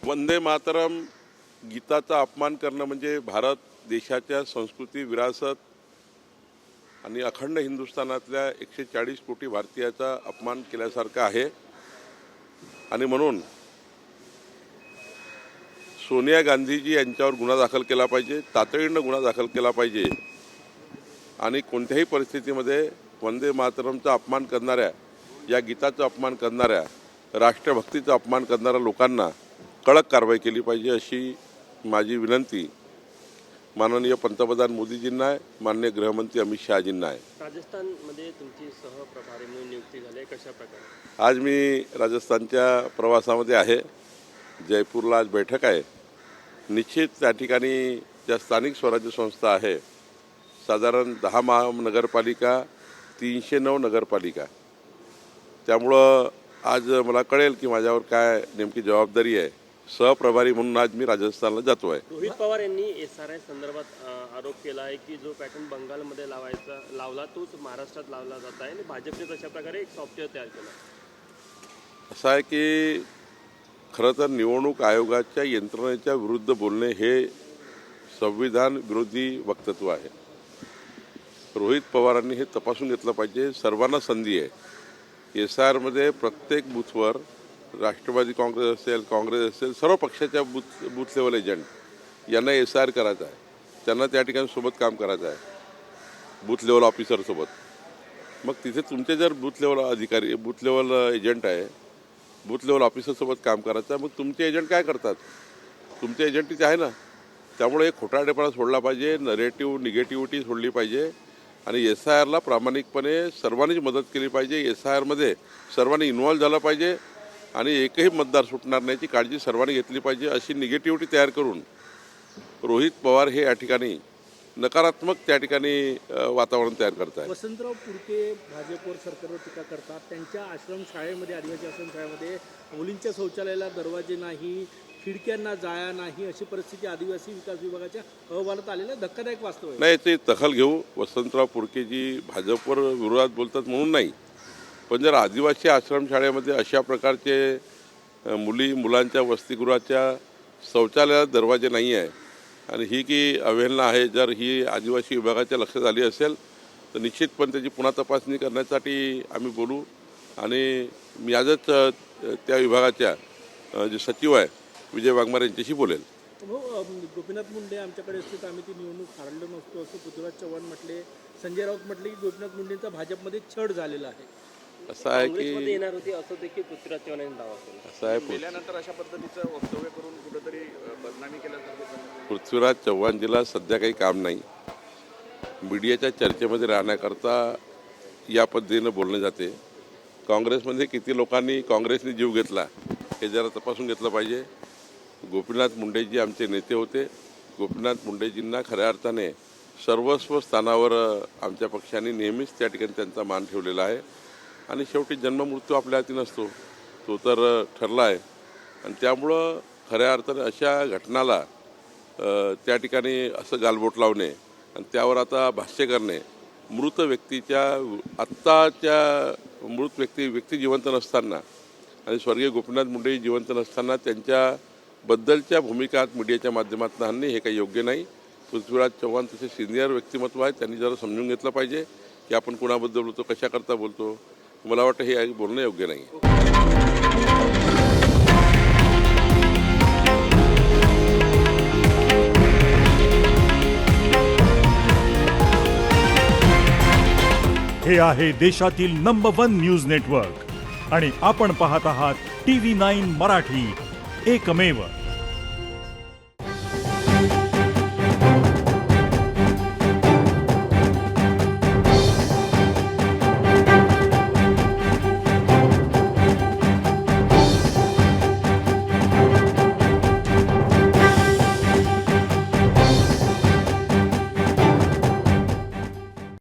वंदे मातरम गीताचा अपमान करणं म्हणजे भारत देशाच्या संस्कृती, विरासत आणि अखंड हिंदुस्थानातल्या 140 कोटी भारतीयाचा अपमान केल्यासारखं आहे. आणि म्हणून सोनिया गांधीजी यांच्यावर गुन्हा दाखल केला पाहिजे, तातडीनं गुन्हा दाखल केला पाहिजे. आणि कोणत्याही परिस्थितीमध्ये वंदे मातरमचा अपमान करणाऱ्या, या गीताचा अपमान करणाऱ्या, राष्ट्रभक्तीचा अपमान करणाऱ्या लोकांना कडक कारवाई केली पाहिजे, अशी माझी विनंती माननीय पंतप्रधान मोदीजींना आहे, माननीय गृहमंत्री अमित शहाजींना आहे. राजस्थानमध्ये तुमची सहप्रभारी म्हणून नियुक्ती झाली, कशा प्रकारे? आज मी राजस्थानच्या प्रवासामध्ये आहे. जयपूरला आज बैठक आहे. निश्चित त्या ठिकाणी ज्या स्थानिक स्वराज्य संस्था आहे, साधारण 10 महानगरपालिका, 309 नगरपालिका, त्यामुळं आज मला कळेल की माझ्यावर काय नेमकी जबाबदारी आहे. सहप्रभारी म्हणून आज मी राजस्थानला जातो आहे. रोहित पवार यांनी SRI संदर्भात आरोप केला आहे की जो पॅटर्न बंगालमध्ये लावला तोच महाराष्ट्रात लावला जात आहे आणि भाजपने तशा प्रकारे एक सॉफ्टवेअर तयार केलं. असं आहे की खरं तर निवडणूक आयोगाच्या यंत्रणेच्या विरुद्ध बोलणे हे संविधान विरोधी वक्तव्य आहे. रोहित पवारांनी हे तपासून घेतलं पाहिजे. सर्वांना संधी आहे. SIRमध्ये प्रत्येक बूथवर राष्ट्रवादी काँग्रेस असेल, सर्व पक्षाच्या बूथ लेवल एजंट यांना SIR करायचं आहे. त्यांना त्या ठिकाणी सोबत काम करायचं आहे, बूथ लेवल ऑफिसरसोबत. मग तिथे तुमचे जर बूथ लेवल अधिकारी, बूथ लेवल एजंट आहे, बूथ लेवल ऑफिसरसोबत काम करायचं आहे, मग तुमचे एजंट काय करतात? तुमचे एजंट तिथे आहे ना. त्यामुळे एक खोटारडेपणा सोडला पाहिजे, निगेटिव्हिटी सोडली पाहिजे आणि SIRला प्रामाणिकपणे सर्वांनीच मदत केली पाहिजे. SIRमध्ये सर्वांनी इन्व्हॉल्व झालं पाहिजे आणि एकही मतदार सुटणार नाही याची काळजी सर्वांनी घेतली पाहिजे. अशी निगेटिव्हिटी तयार करून रोहित पवार हे या ठिकाणी नकारात्मक त्या ठिकाणी वातावरण तयार करत आहे. वसंतराव पुरके भाजपवर सरकारवर टीका करतात. त्यांच्या आश्रमशाळेमध्ये, आदिवासी आश्रमशाळेमध्ये मुलींच्या शौचालयाला दरवाजे नाही, खिडक्यांना जाळ्या नाही, अशी परिस्थिती आदिवासी विकास विभागाच्या अहवालात आलेलं धक्कादायक वास्तव आहे. नाही, ते दखल घेऊ. वसंतराव पुरकेजी भाजपवर विरोधात बोलतात म्हणून नाही, पण जर आदिवासी आश्रमशाळेमध्ये अशा प्रकारचे मुलांच्या वसतिगृहाच्या शौचालयात दरवाजे नाही आहे आणि ही की अवहेलना आहे, जर ही आदिवासी विभागाच्या लक्षात आली असेल तर निश्चितपणे त्याची पुन्हा तपासणी करण्यासाठी आम्ही बोलू. आणि मी आजच त्या विभागाच्या जे सचिव आहे विजय वाघमारे यांच्याशी बोलेल. गोपीनाथ मुंडे आमच्याकडे असते तर आम्ही ती निवडणूक हरलो नसतो असं पृथ्वीराज चव्हाण म्हटले. संजय राऊत म्हटले की गोपीनाथ मुंडेंचा भाजपमध्ये छळ झालेला आहे. असं आहे काँग्रेसमध्ये की येणार होती असं देखील पृथ्वीराज चव्हाण यांनी दावा केला. असं आहे, गेल्यानंतर अशा पद्धतीचं वक्तव्य करून कुठेतरी बदनामी केल्यासारखं. पृथ्वीराज चव्हाणजीला सध्या काही काम नाही. मीडियाच्या चर्चेमध्ये राहण्याकरता या पद्धतीनं बोलणे जाते. काँग्रेसमध्ये किती लोकांनी काँग्रेसने जीव घेतला हे जरा तपासून घेतलं पाहिजे. गोपीनाथ मुंडेजी आमचे नेते होते. गोपीनाथ मुंडेजींना खऱ्या अर्थाने सर्वस्व स्थानावर आमच्या पक्षाने नेहमीच त्या ठिकाणी त्यांचा मान ठेवलेला आहे. आणि शेवटी जन्ममृत्यू आपल्या हाती नसतो, तो तर ठरला आहे. आणि त्यामुळं खऱ्या अर्थाने अशा घटनाला त्या ठिकाणी असं गालबोट लावणे आणि त्यावर आता भाष्य करणे, मृत व्यक्तीच्या आत्ताच्या मृत व्यक्ती जिवंत नसताना आणि स्वर्गीय गोपीनाथ मुंडे जिवंत नसताना त्यांच्याबद्दलच्या भूमिकात मीडियाच्या माध्यमातून आणणे हे काही योग्य नाही. पृथ्वीराज चव्हाण तसे सिनियर व्यक्तिमत्व आहेत, त्यांनी जरा समजून घेतलं पाहिजे की आपण कुणाबद्दल बोलतो, कशाकरता बोलतो. मला वाटतं हे बोलणं योग्य नाही. हे आहे देशातील नंबर 1 न्यूज नेटवर्क आणि आपण पाहत आहात TV9 मराठी, एकमेव.